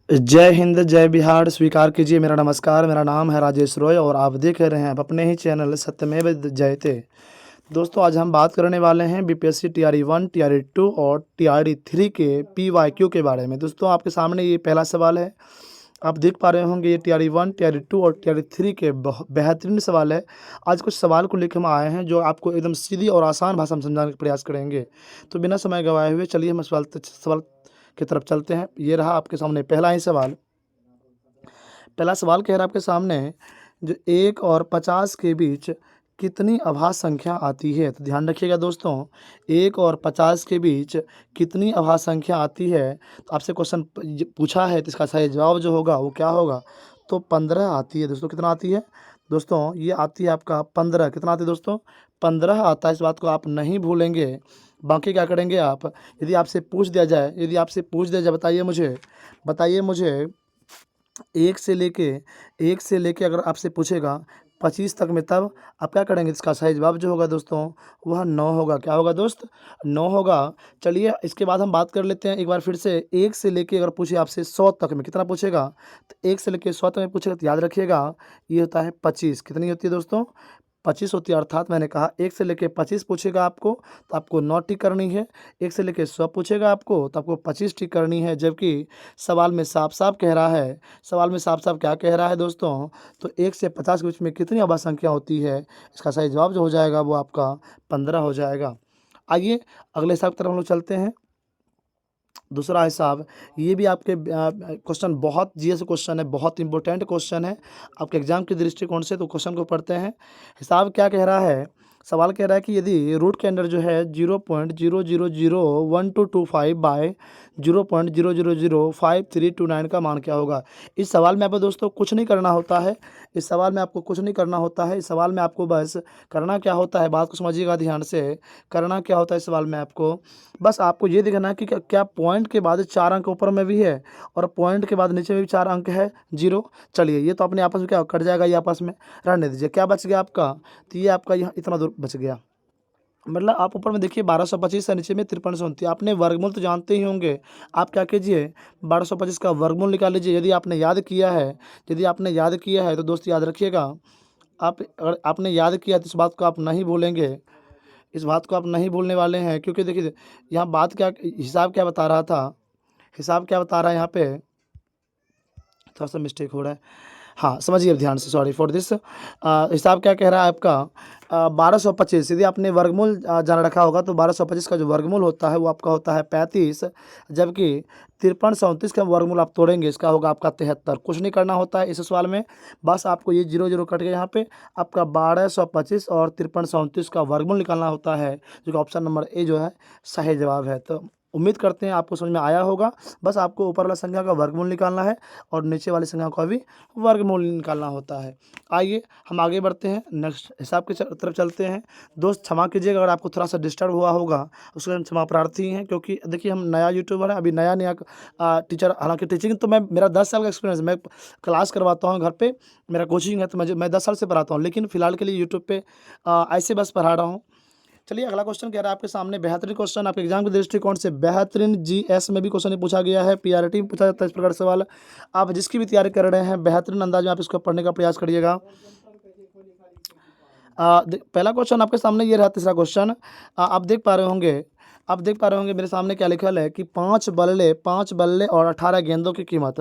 जय हिंद, जय बिहार। स्वीकार कीजिए मेरा नमस्कार। मेरा नाम है राजेश रॉय और आप देख रहे हैं अपने ही चैनल सत्यमेव जयते। दोस्तों, आज हम बात करने वाले हैं बीपीएससी टीआरई 1, टीआरई 2 और टीआरई 3 के पीवाईक्यू के बारे में। दोस्तों, आपके सामने ये पहला सवाल है। आप देख पा रहे होंगे ये टीआरई 1, टीआरई 2 और टीआरई 3 के बेहतरीन सवाल है। आज कुछ सवाल को लेकर हम आए हैं जो आपको एकदम सीधी और आसान भाषा में समझाने का प्रयास करेंगे। तो बिना समय गंवाए हुए चलिए हम सवाल की तरफ चलते हैं। ये रहा आपके सामने पहला ही सवाल। पहला सवाल कह रहा है आपके सामने, जो 1 और 50 के बीच कितनी अभाज्य संख्या आती है। तो ध्यान रखिएगा दोस्तों, 1 और 50 के बीच कितनी अभाज्य संख्या आती है। तो आपसे क्वेश्चन पूछा है तो इसका सही जवाब जो होगा वो क्या होगा, तो 15 आती है। दोस्तों, कितना आती है दोस्तों, ये आती है आपका 15। कितना आती है दोस्तों, 15 आता है। इस बात को आप नहीं भूलेंगे। बाकी क्या करेंगे आप, यदि आपसे पूछ दिया जाए, बताइए मुझे 1 से लेके अगर आपसे पूछेगा 25 तक में, तब आप क्या करेंगे। इसका सही जवाब जो होगा दोस्तों वह 9 होगा। क्या होगा दोस्त, 9 होगा। चलिए इसके बाद हम बात कर लेते हैं एक बार फिर से। 1 से लेके अगर पूछे आपसे 100 तक में, कितना पूछेगा, तो 1 से लेके 100 तक में पूछेगा तो याद रखिएगा ये होता है 25। कितनी होती है दोस्तों, 25 होती है। अर्थात मैंने कहा 1 से लेके 25 पूछेगा आपको तो आपको 9 टिक करनी है। 1 से लेके 100 पूछेगा आपको तो आपको 25 टिक करनी है। जबकि सवाल में साफ-साफ कह रहा है, सवाल में साफ-साफ क्या कह रहा है दोस्तों, तो 1 से 50 के बीच में कितनी अभाज्य संख्या होती है। इसका सही जवाब जो हो जाएगा वो आपका 15 हो जाएगा। आइए अगले हिसाब की तरफ हम लोग चलते हैं। दूसरा हिसाब, ये भी आपके क्वेश्चन बहुत जीएस क्वेश्चन है, बहुत इंपॉर्टेंट क्वेश्चन है आपके एग्जाम के दृष्टिकोण से। तो क्वेश्चन को पढ़ते हैं। हिसाब क्या कह रहा है, सवाल कह रहा है कि यदि रूट के अंदर जो है 0.000125 बाय 0.0005 का मान क्या होगा। इस सवाल में आपको दोस्तों कुछ नहीं करना होता है। इस सवाल में आपको कुछ नहीं करना होता है। इस सवाल में आपको बस करना क्या होता है, बात को समझिएगा ध्यान से। करना क्या होता है इस सवाल में आपको, बस आपको ये देखना है कि क्या पॉइंट के बाद 4 अंक ऊपर में भी है और पॉइंट के बाद नीचे में भी 4 अंक है 0। चलिए ये तो अपने आपस में क्या कट जाएगा, ये आपस में रहने दीजिए। क्या बच गया आपका, तो ये आपका यहाँ इतना दूर बच गया। मतलब आप ऊपर में देखिए 1225 है, नीचे में 5329। आपने वर्गमूल तो जानते ही होंगे। आप क्या कीजिए, 1225 का वर्गमूल निकाल लीजिए। यदि आपने याद किया है तो दोस्त याद रखिएगा, आप अगर आपने याद किया तो इस बात को आप नहीं भूलेंगे। इस बात को आप नहीं भूलने वाले हैं, क्योंकि देखिए यहाँ बात क्या, हिसाब क्या बता रहा था, हिसाब क्या बता रहा है यहाँ पे, थोड़ा सा मिस्टेक हो रहा है। हाँ समझिए ध्यान से, सॉरी फॉर दिस। हिसाब क्या कह रहा है आपका, 1225। यदि आपने वर्गमूल जान रखा होगा तो 1225 का जो वर्गमूल होता है वो आपका होता है 35। जबकि 5337 का वर्गमूल आप तोड़ेंगे, इसका होगा आपका 73। कुछ नहीं करना होता है इस सवाल में, बस आपको ये 0 0 कट गया यहाँ पे। आपका 1225 और 5337 का वर्गमूल निकालना होता है, जो कि ऑप्शन नंबर ए जो है सही जवाब है। तो उम्मीद करते हैं आपको समझ में आया होगा। बस आपको ऊपर वाला संख्या का वर्गमूल निकालना है और नीचे वाली संख्या का भी वर्गमूल निकालना होता है। आइए हम आगे बढ़ते हैं, नेक्स्ट हिसाब की तरफ चलते हैं। दोस्त क्षमा कीजिएगा अगर आपको थोड़ा सा डिस्टर्ब हुआ होगा, उसके लिए हम क्षमा प्रार्थी हैं। क्योंकि देखिए हम नया यूट्यूबर हैं, अभी नया नया टीचर, हालांकि टीचिंग तो मेरा 10 साल का एक्सपीरियंस, मैं क्लास करवाता हूँ घर पे, मेरा कोचिंग है, तो मैं 10 साल से पढ़ाता हूँ। लेकिन फिलहाल के लिए यूट्यूब पे ऐसे बस पढ़ा रहा हूँ। चलिए अगला क्वेश्चन कह रहा है आपके सामने, बेहतरीन क्वेश्चन, आपके एग्जाम के दृष्टिकोण से बेहतरीन। जीएस में भी क्वेश्चन पूछा गया है, पीआरटी में पूछा जाता है इस प्रकार सवाल। आप जिसकी भी तैयारी कर रहे हैं बेहतरीन अंदाज में आप इसको पढ़ने का प्रयास करिएगा। पहला क्वेश्चन आपके सामने ये रहा, तीसरा क्वेश्चन आप देख पा रहे होंगे मेरे सामने क्या लिखल है कि 5 बल्ले और 18 गेंदों की कीमत,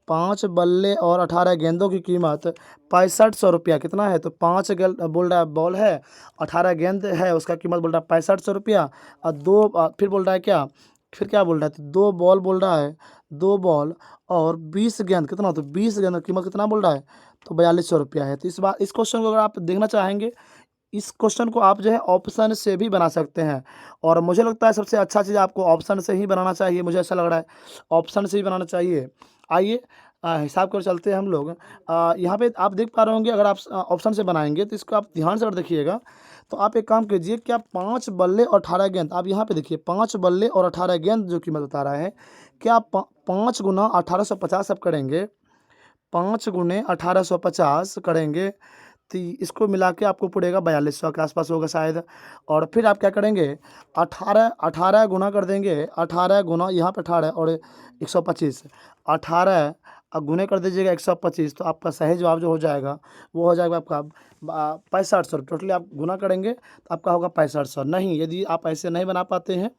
5 बल्ले और 18 गेंदों की कीमत 6500 रुपया। कितना है, तो 5 बोल रहा है बॉल है, 18 गेंद है, उसका कीमत बोल रहा है 6500 रुपया। और फिर बोल रहा है क्या, फिर क्या बोल रहा है, तो 2 बॉल बोल रहा है, 2 बॉल और 20 गेंद, कितना, तो 20 गेंद की कीमत कितना बोल रहा है, तो 4200 रुपया है। तो इस क्वेश्चन को अगर आप देखना चाहेंगे, इस क्वेश्चन को आप जो है ऑप्शन से भी बना सकते हैं। और मुझे लगता है सबसे अच्छा चीज़ आपको ऑप्शन से ही बनाना चाहिए, मुझे ऐसा लग रहा है ऑप्शन से ही बनाना चाहिए। आइए हिसाब कर चलते हैं हम लोग। यहाँ पे आप देख पा रहे होंगे, अगर आप ऑप्शन से बनाएंगे तो इसको आप ध्यान से अगर देखिएगा, तो आप एक काम कीजिए, क्या 5 बल्ले और 18 गेंद, आप यहाँ पे देखिए 5 बल्ले और 18 गेंद जो कीमत बता रहा है, क्या 5 गुना 1850 आप करेंगे, 5 गुने 1850 करेंगे इसको मिला के आपको पड़ेगा 4200 के आसपास होगा शायद। और फिर आप क्या करेंगे, 18 गुना कर देंगे, 18 गुना यहाँ पे 18 और 125, 18 गुने कर दीजिएगा 125, तो आपका सही जवाब जो हो जाएगा वो हो जाएगा आपका 6500। टोटली आप गुना करेंगे तो आपका होगा 6500। नहीं, यदि आप ऐसे नहीं बना पाते हैं,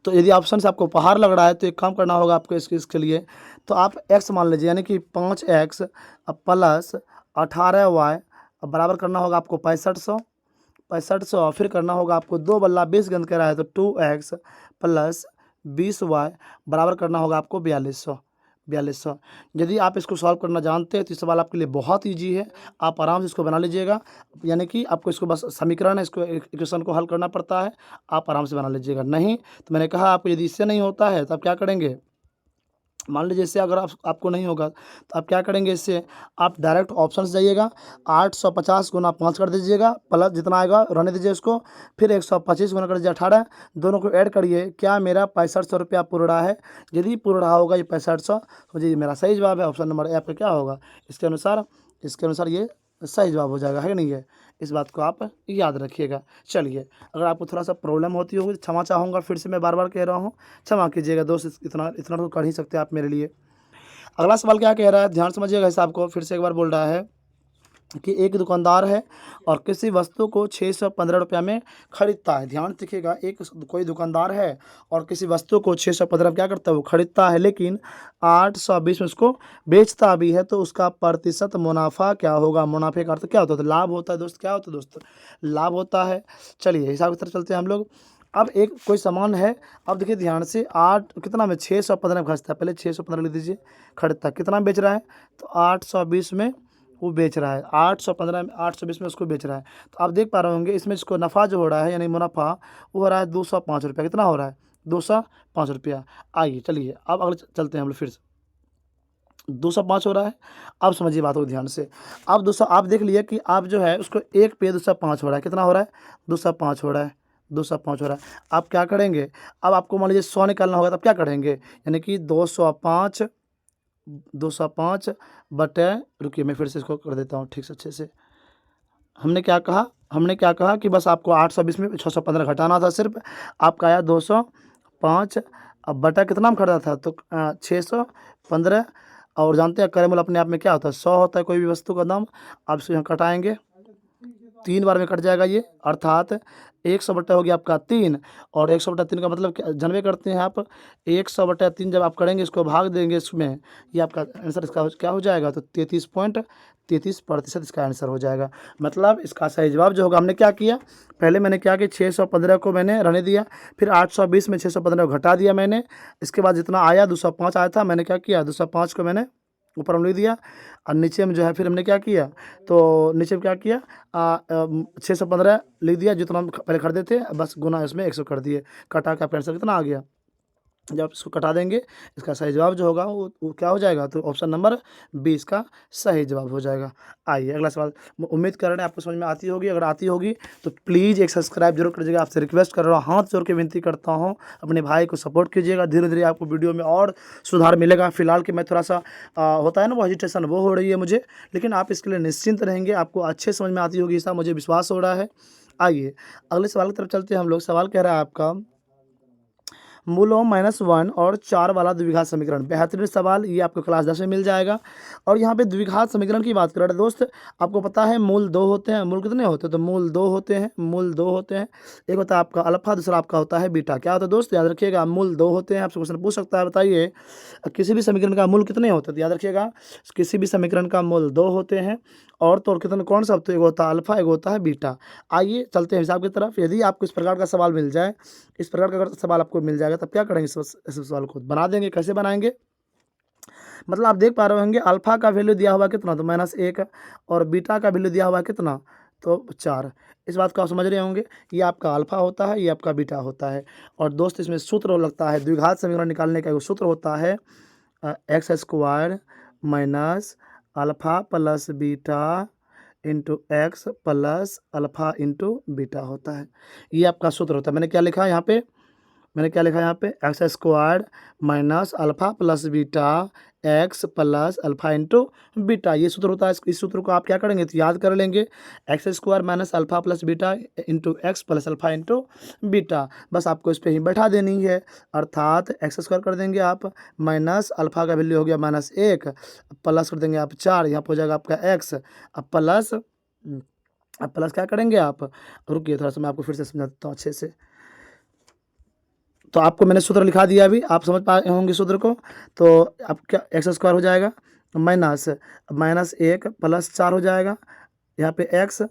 तो यदि ऑप्शन से आपको पहाड़ लग रहा है, तो एक काम करना होगा आपको इसके लिए, तो आप x मान लीजिए, यानी कि 5x प्लस 18y बराबर करना होगा आपको 6500। 6500 फिर करना होगा आपको 2 बल्ला 20 गेंद कह रहा है, तो 2x प्लस 20y बराबर करना होगा आपको 4200। 4200 यदि आप इसको सॉल्व करना जानते हैं तो ये सवाल आपके लिए बहुत ईजी है, आप आराम से इसको बना लीजिएगा। यानी कि आपको इसको बस समीकरण है, इसको इक्वेशन को हल करना पड़ता है, आप आराम से बना लीजिएगा। नहीं तो मैंने कहा आपको यदि इससे नहीं होता है तो आप क्या करेंगे, मान लीजिए इससे अगर आपको नहीं होगा तो आप क्या करेंगे, इससे आप डायरेक्ट ऑप्शन से जाइएगा, 850 गुना 5 कर दीजिएगा, प्लस जितना आएगा रहने दीजिए उसको, फिर 125 गुना कर दीजिए 18, दोनों को ऐड करिए, क्या मेरा 6500 रुपया पूर्ण रहा है। यदि पूर्ण रहा होगा ये 6500, तो जी मेरा सही जवाब है, ऑप्शन नंबर ए आपका क्या होगा, इसके अनुसार ये सही जवाब हो जाएगा, है नहीं है। इस बात को आप याद रखिएगा। चलिए, अगर आपको थोड़ा सा प्रॉब्लम होती होगी तो क्षमा चाहूँगा, फिर से मैं बार बार कह रहा हूँ, क्षमा कीजिएगा दोस्त, इतना इतना तो कर ही सकते हैं आप मेरे लिए। अगला सवाल क्या कह रहा है, ध्यान समझिएगा हिसाब को, फिर से एक बार बोल रहा है कि एक दुकानदार है और किसी वस्तु को 615 रुपये में खरीदता है। ध्यान रखिएगा, कोई दुकानदार है और किसी वस्तु को 615 क्या करता है, वो खरीदता है, लेकिन 820 में उसको बेचता भी है, तो उसका प्रतिशत मुनाफा क्या होगा। मुनाफे का अर्थ क्या होता है, तो लाभ होता है दोस्त, क्या होता है दोस्त, लाभ होता है। चलिए हिसाब की तरफ चलते हैं हम लोग। अब एक कोई सामान है, अब देखिए ध्यान से, 8 कितना में 615 में खरीदता है, पहले 615 लिख दीजिए, खरीदता कितना में बेच रहा है, तो 820 में वो बेच रहा है, 815 में 820 में उसको बेच रहा है। तो आप देख पा रहे होंगे इसमें इसको नफ़ा जो हो रहा है, यानी मुनाफा वो हो रहा है 205 रुपया। कितना हो रहा है, 205 रुपया। आइए चलिए अब अगले चलते हैं हम लोग, फिर से 205 हो रहा है। अब समझिए बात को ध्यान से, अब 200 आप देख लिए कि आप जो है उसको एक पे 205 हो रहा है, कितना हो रहा है, 205 हो रहा है, 205 हो रहा है। आप क्या करेंगे, अब आपको मान लीजिए 100 निकालना होगा, तब क्या करेंगे, यानी कि 205 बटे, रुकिए मैं फिर से इसको कर देता हूँ ठीक से अच्छे से। हमने क्या कहा कि बस आपको 820 में 615 घटाना था सिर्फ, आपका आया 205। अब बटा कितना में खरीदा था, तो 615, और जानते हैं करेमूल अपने आप में क्या होता है, 100 होता है कोई भी वस्तु का दाम। आप इसको यहाँ कटाएंगे, 3 बार में कट जाएगा ये, अर्थात 100 बटा हो गया आपका 3, और 100 बटा 3 का मतलब जानवे करते हैं आप, 100 बटा 3 जब आप करेंगे, इसको भाग देंगे इसमें, ये आपका आंसर इसका क्या हो जाएगा, तो 33.33% इसका आंसर हो जाएगा। मतलब इसका सही जवाब जो होगा, हमने क्या किया, पहले मैंने क्या कि 615 को मैंने रहने दिया, फिर 820 में 615 को घटा दिया मैंने, इसके बाद जितना आया 205 आया था, मैंने क्या किया, 205 को मैंने ऊपर में लिख दिया, और नीचे में जो है फिर हमने क्या किया, तो नीचे में क्या किया, 615 लिख दिया, जितना हम पहले खरीदे थे, बस गुना इसमें 100 कर दिए, कटा के आपका आंसर कितना आ गया। जब आप इसको कटा देंगे, इसका सही जवाब जो होगा वो क्या हो जाएगा, तो ऑप्शन नंबर 20 का सही जवाब हो जाएगा। आइए अगला सवाल, उम्मीद कर रहे हैं आपको समझ में आती होगी, अगर आती होगी तो प्लीज़ एक सब्सक्राइब जरूर करिएगा, आपसे रिक्वेस्ट कर रहा हूँ, हाथ जोड़ के विनती करता हूँ, अपने भाई को सपोर्ट कीजिएगा, धीरे धीरे आपको वीडियो में और सुधार मिलेगा। फिलहाल कि मैं थोड़ा सा होता है ना वो हेजिटेशन, वो हो रही है मुझे, लेकिन आप इसके लिए निश्चिंत रहेंगे, आपको अच्छे समझ में आती होगी, ऐसा मुझे विश्वास हो रहा है। आइए अगले सवाल की तरफ चलते हैं हम लोग। सवाल कह रहा है आपका, मूलों -1 और 4 वाला द्विघात समीकरण। बेहतरीन सवाल, ये आपको क्लास 10 में मिल जाएगा। और यहाँ पे द्विघात समीकरण की बात कर रहे हैं दोस्त, आपको पता है मूल 2 होते हैं, मूल कितने होते हैं, तो मूल 2 होते हैं, मूल 2 होते हैं। एक होता है आपका अल्फा, दूसरा आपका होता है बीटा। क्या होता है दोस्त, याद रखिएगा, मूल 2 होते हैं। आपसे क्वेश्चन पूछ सकता है, बताइए किसी भी समीकरण का मूल कितने होते हैं, तो याद रखिएगा किसी भी समीकरण का मूल 2 होते हैं। और तो और कितने, कौन सा, तो एक होता है अल्फा, एक होता है बीटा। आइए चलते हैं हिसाब की तरफ। यदि आपको इस प्रकार का सवाल मिल जाए, इस प्रकार का अगर सवाल आपको मिल जाएगा, तब क्या करेंगे, इस सवाल को बना देंगे। कैसे बनाएंगे, मतलब आप देख पा रहे होंगे अल्फा का वैल्यू दिया हुआ कितना, तो -1, और बीटा का वैल्यू दिया हुआ कितना, तो 4। इस बात को आप समझ रहे होंगे, ये आपका अल्फा होता है, ये आपका बीटा होता है। और दोस्त इसमें सूत्र लगता है, द्विघात समीकरण निकालने का एक सूत्र होता है, x² minus alpha plus beta into x plus alpha into beta होता है। ये आपका सूत्र होता है। मैंने क्या लिखा है यहाँ पे, मैंने क्या लिखा यहाँ पे, x square minus alpha plus beta x plus alpha into beta, ये सूत्र होता है। इस सूत्र को आप क्या करेंगे तो याद कर लेंगे, x square minus alpha plus beta into x plus alpha into beta, बस आपको इस पर ही बैठा देनी है। अर्थात एक्स स्क्वायर कर देंगे आप, माइनस अल्फा का वैल्यू हो गया -1, प्लस कर देंगे आप 4, यहाँ पर हो जाएगा आपका एक्स, अब प्लस क्या करेंगे आप, रुकिए थोड़ा सा मैं आपको फिर से समझाता हूँ अच्छे से। तो आपको मैंने सूत्र लिखा दिया, अभी आप समझ पाए होंगे सूत्र को। तो अब क्या, एक्स स्क्वायर हो जाएगा -1 प्लस 4 हो जाएगा, यहाँ पे x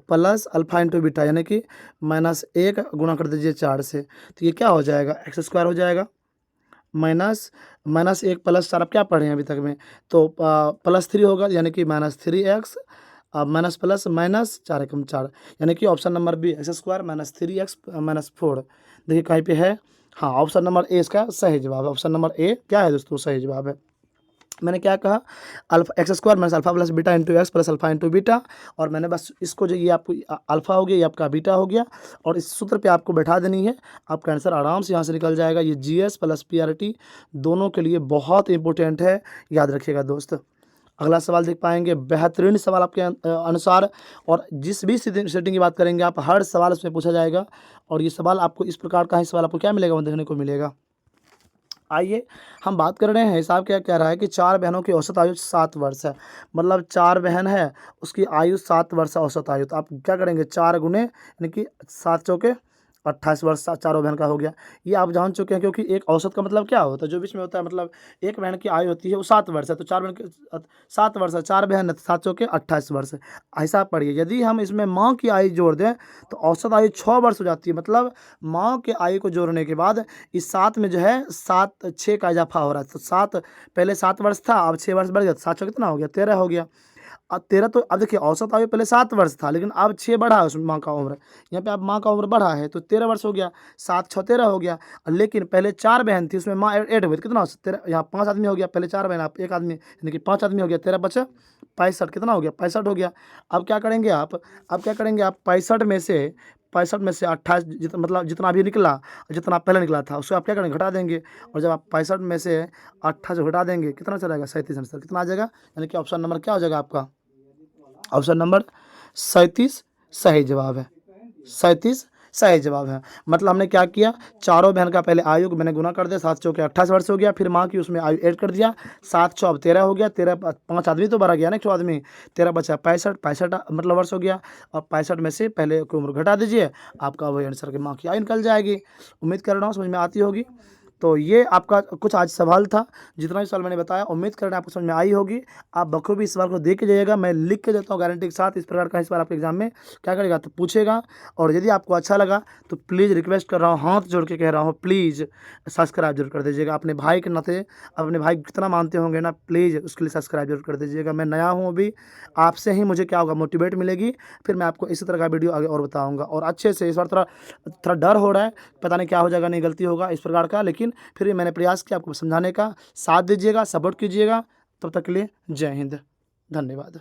plus alpha into beta, यानी कि -1 गुणा कर दीजिए 4 से, तो ये क्या हो जाएगा, एक्स स्क्वायर हो जाएगा -1 प्लस 4, अब क्या पढ़े हैं अभी तक में, तो +3 होगा, यानी कि -3x, अब माइनस प्लस माइनस 4 एकम 4, यानी कि option number B, x square -3x -4। देखिए कहीं पे है, हाँ ऑप्शन नंबर ए इसका सही जवाब है। ऑप्शन नंबर ए क्या है दोस्तों, सही जवाब है। मैंने क्या कहा, alpha x square minus alpha plus beta into x plus alpha into beta, और मैंने बस इसको जो ये आपको अल्फा हो गया, ये आपका बीटा हो गया, और इस सूत्र पे आपको बैठा देनी है, आपका आंसर आराम से यहाँ से निकल जाएगा। ये जीएस प्लस पीआरटी दोनों के लिए बहुत इंपॉर्टेंट है, याद रखिएगा दोस्त। अगला सवाल देख पाएंगे, बेहतरीन सवाल आपके अनुसार, और जिस भी सेटिंग की बात करेंगे आप, हर सवाल उसमें पूछा जाएगा, और ये सवाल आपको इस प्रकार का ही सवाल आपको क्या मिलेगा, वो देखने को मिलेगा। आइए हम बात कर रहे हैं, हिसाब क्या कह रहा है कि 4 बहनों की औसत आयु 7 वर्ष है, मतलब 4 बहन है, उसकी आयु 7 वर्ष है औसत आयु। तो आप क्या करेंगे, 4 गुने यानी कि 7 चौके 28 वर्ष चारों बहन का हो गया। ये आप जान चुके हैं, क्योंकि एक औसत का मतलब क्या होता है, जो बीच में होता है, मतलब एक बहन की आयु होती है वो 7 वर्ष है, तो 4 बहन की 7 वर्ष है, 4 बहन है, 7 चौके 28 वर्ष है। हिसाब पढ़िए, यदि हम इसमें माँ की आयु जोड़ दें तो औसत आयु 6 वर्ष हो जाती है, मतलब माँ के आयु को जोड़ने के बाद इस 7 में जो है 6 का इजाफा हो रहा है, तो 7 पहले 7 वर्ष था, अब 6 वर्ष बढ़ गया, तो 7 चौके कितना हो गया, 13 हो गया। अब 13, तो अब देखिए औसत आयु पहले 7 वर्ष था, लेकिन अब 6 बढ़ा है उसमें माँ का उम्र, यहाँ पे अब माँ का उम्र बढ़ा है, तो 13 वर्ष हो गया, 7 6 13 हो गया। लेकिन पहले 4 बहन थी, उसमें माँ ऐड हुई, तो कितना 13, यहाँ 5 आदमी हो गया, पहले 4 बहन, आप 1 आदमी, यानी कि 5 आदमी हो गया, 13 बचा 65, कितना हो गया 65 हो गया। अब क्या करेंगे आप, 65 में से 28 जितना, मतलब जितना अभी निकला, जितना पहले निकला था, उसको आप क्या करेंगे, घटा देंगे, और जब आप 65 में से 28 घटा देंगे, कितना चलेगा 37 आंसर कितना आ जाएगा, यानी कि ऑप्शन नंबर क्या हो जाएगा आपका, ऑप्शन नंबर 37 सही जवाब है। 37 सही जवाब है। मतलब हमने क्या किया, चारों बहन का पहले आयु मैंने गुना कर दिया, 7 चौके 28 वर्ष हो गया, फिर माँ की उसमें आयु ऐड कर दिया, 7 6 अब 13 हो गया, 13 5 आदमी तो बढ़ा गया ना, 100 आदमी, 13 बचा 65 मतलब वर्ष हो गया। अब 65 में से पहले की उम्र घटा दीजिए, आपका वही आंसर की माँ की आयु निकल जाएगी। उम्मीद कर रहा हूँ समझ में आती होगी। तो ये आपका कुछ आज सवाल था, जितना भी सवाल मैंने बताया उम्मीद कर रहे हैं आपको समझ में आई होगी। आप बखूबी इस सवाल को देख के जाइएगा, मैं लिख के देता हूँ गारंटी के साथ। इस प्रकार का सवाल आपके एग्जाम में क्या करेगा तो पूछेगा। और यदि आपको अच्छा लगा तो प्लीज़ रिक्वेस्ट कर रहा हूँ, हाथ जोड़ के कह रहा हूँ, प्लीज़ सब्सक्राइब जरूर कर दीजिएगा। अपने भाई के नाते, अपने भाई कितना मानते होंगे ना, प्लीज़ उसके लिए सब्सक्राइब जरूर कर दीजिएगा। मैं नया हूँ अभी, आपसे ही मुझे क्या होगा, मोटिवेट मिलेगी, फिर मैं आपको इसी तरह का वीडियो आगे और बताऊँगा। और अच्छे से, इस बार थोड़ा डर हो रहा है, पता नहीं क्या हो जाएगा, नहीं गलती होगा इस प्रकार का, लेकिन फिर भी मैंने प्रयास किया आपको समझाने का। साथ दीजिएगा, सपोर्ट कीजिएगा। तब तक के लिए जय हिंद, धन्यवाद।